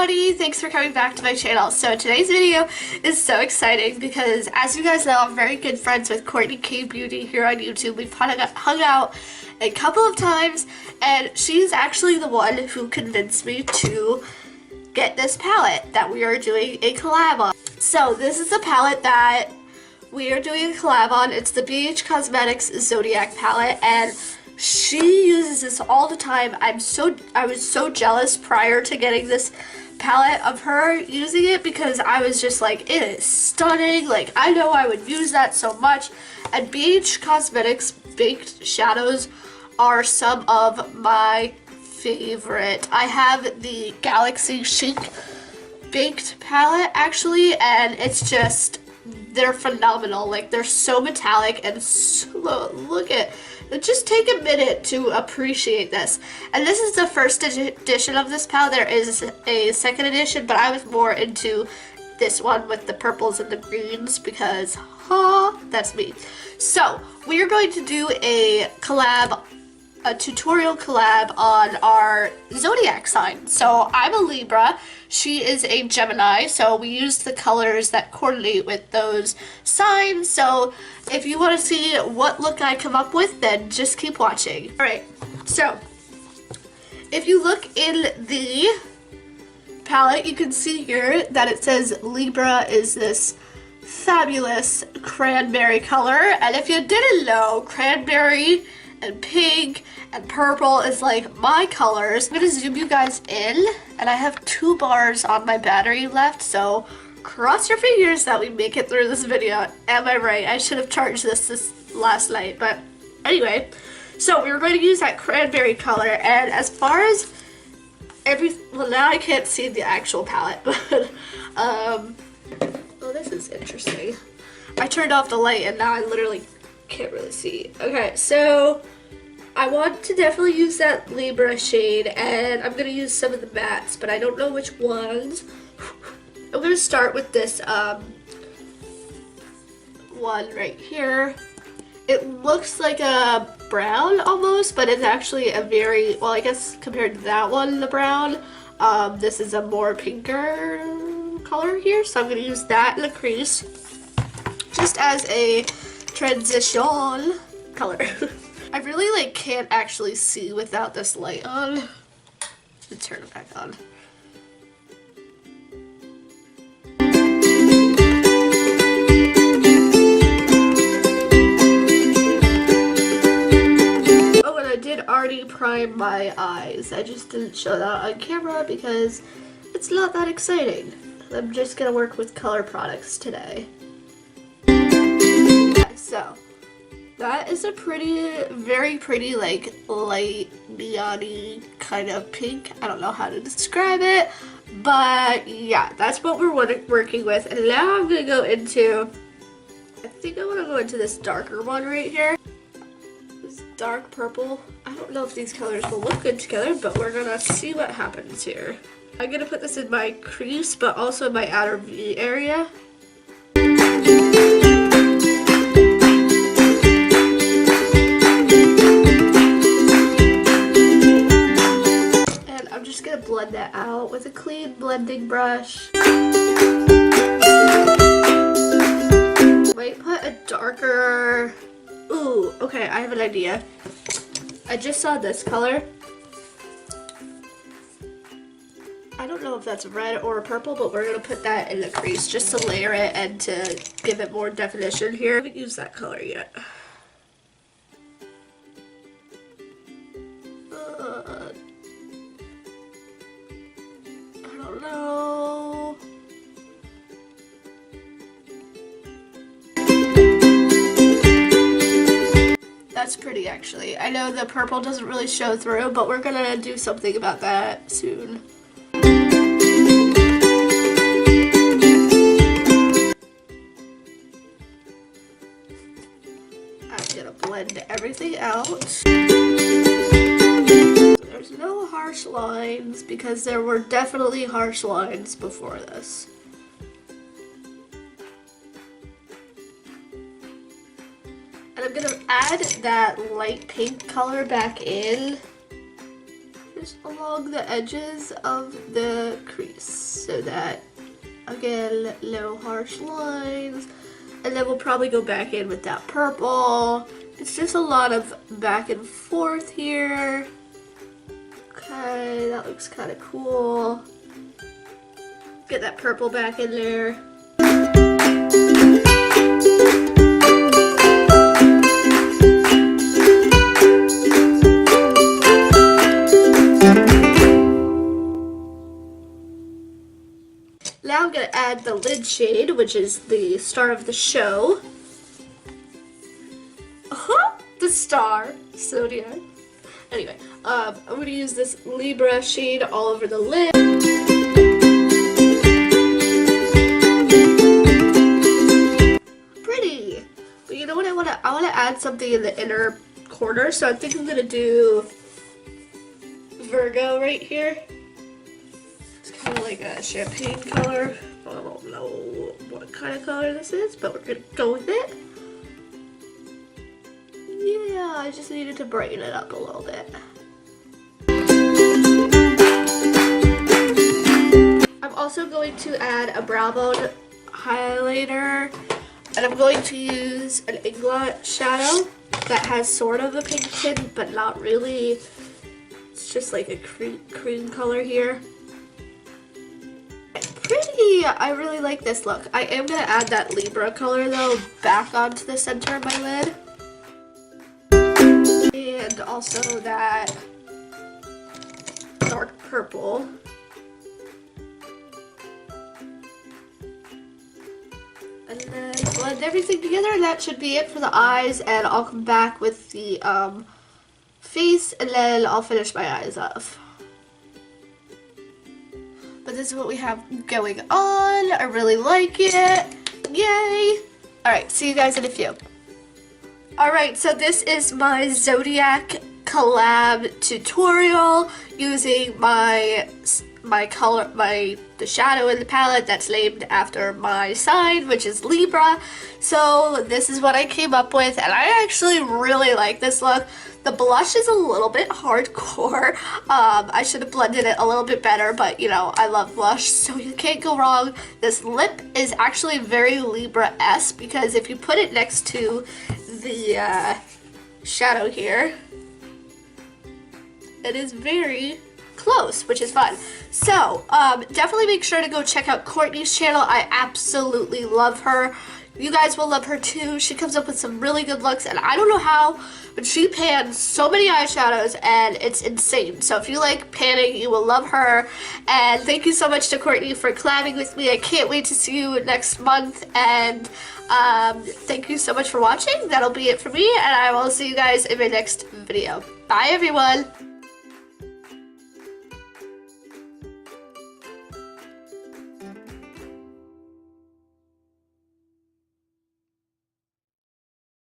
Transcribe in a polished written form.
everybody, thanks for coming back to my channel. So today's video is so exciting because, as you guys know, I'm very good friends with Courtney K Beauty here on YouTube. We've hung out a couple of times, and she's actually the one who convinced me to get this palette that we are doing a collab on. So this is the palette that we are doing a collab on. It's the Bh Cosmetics Zodiac palette, and she uses this all the time. I was so jealous prior to getting this palette of her using it because I was just like, it is stunning. Like, I know I would use that so much. And Bh Cosmetics baked shadows are some of my favorite. I have the Galaxy Chic baked palette actually, and it's just, they're phenomenal. Like, they're so metallic and so, look at, just take a minute to appreciate this. And this is the first edition of this palette. There is a second edition, but I was more into this one with the purples and the greens because, that's me. So we are going to do a collab, a tutorial collab on our zodiac sign. So I'm a Libra, she is a Gemini, so we used the colors that coordinate with those signs. So if you want to see what look I come up with, then just keep watching. Alright, so if you look in the palette, you can see here that it says Libra is this fabulous cranberry color, and if you didn't know, cranberry and pink and purple is like my colors. I'm gonna zoom you guys in, and I have 2 bars on my battery left, so cross your fingers that we make it through this video. Am I right? I should have charged this last night, but anyway. So we were going to use that cranberry color, and as far as well, now I can't see the actual palette, but oh, this is interesting. I turned off the light and now I literally can't really see. Okay, so I want to definitely use that Libra shade, and I'm going to use some of the mattes, but I don't know which ones. I'm going to start with this one right here. It looks like a brown almost, but it's actually a very, well, I guess compared to that one, the brown, this is a more pinker color here, so I'm going to use that in the crease just as a transition color. I really can't actually see without this light on. Let's turn it back on. Oh, and I did already prime my eyes. I just didn't show that on camera because it's not that exciting. I'm just gonna work with color products today. Okay, so that is a very pretty, like, light neon-y kind of pink. I don't know how to describe it, but yeah, that's what we're working with. And now I'm gonna go into, I think I want to go into this darker one right here. This dark purple. I don't know if these colors will look good together, but we're gonna see what happens here. I'm gonna put this in my crease, but also in my outer V area. And I'm just gonna blend that out with a clean blending brush. Might put a darker, ooh, okay, I have an idea. I just saw this color. I don't know if that's red or purple, but we're going to put that in the crease just to layer it and to give it more definition here. I haven't used that color yet. I don't know. That's pretty, actually. I know the purple doesn't really show through, but we're going to do something about that soon. Blend everything out. There's no harsh lines because there were definitely harsh lines before this. And I'm gonna add that light pink color back in. just along the edges of the crease so that, again, no harsh lines. And then we'll probably go back in with that purple. It's just a lot of back and forth here. Okay, that looks kind of cool. Get that purple back in there. Now I'm going to add the lid shade, which is the star of the show. The star, Zodiac. Anyway, I'm going to use this Libra shade all over the lid. Pretty! But you know what I want to add something in the inner corner, so I think I'm going to do Virgo right here. It's kind of like a champagne color. I don't know what kind of color this is, but we're going to go with it. Yeah, I just needed to brighten it up a little bit. I'm also going to add a brow bone highlighter, and I'm going to use an Inglot shadow that has sort of a pink tint, but not really. It's just like a cream color here. Pretty! I really like this look. I am going to add that Libra color though back onto the center of my lid. And also that dark purple. And then blend everything together, and that should be it for the eyes, and I'll come back with the face, and then I'll finish my eyes off. But this is what we have going on. I really like it. Yay! Alright, see you guys in a few. Alright, so this is my Zodiac collab tutorial using the shadow in the palette that's named after my sign, which is Libra. So this is what I came up with, and I actually really like this look. The blush is a little bit hardcore. I should have blended it a little bit better, but you know, I love blush, so you can't go wrong. This lip is actually very Libra-esque because if you put it next to the shadow here, it is very close, which is fun. So definitely make sure to go check out Courtney's channel. I absolutely love her. You guys will love her too. She comes up with some really good looks, and I don't know how, but she pans so many eyeshadows and it's insane. So if you like panning, you will love her. And thank you so much to Courtney for collabing with me. I can't wait to see you next month, and thank you so much for watching. That'll be it for me, and I will see you guys in my next video. Bye everyone!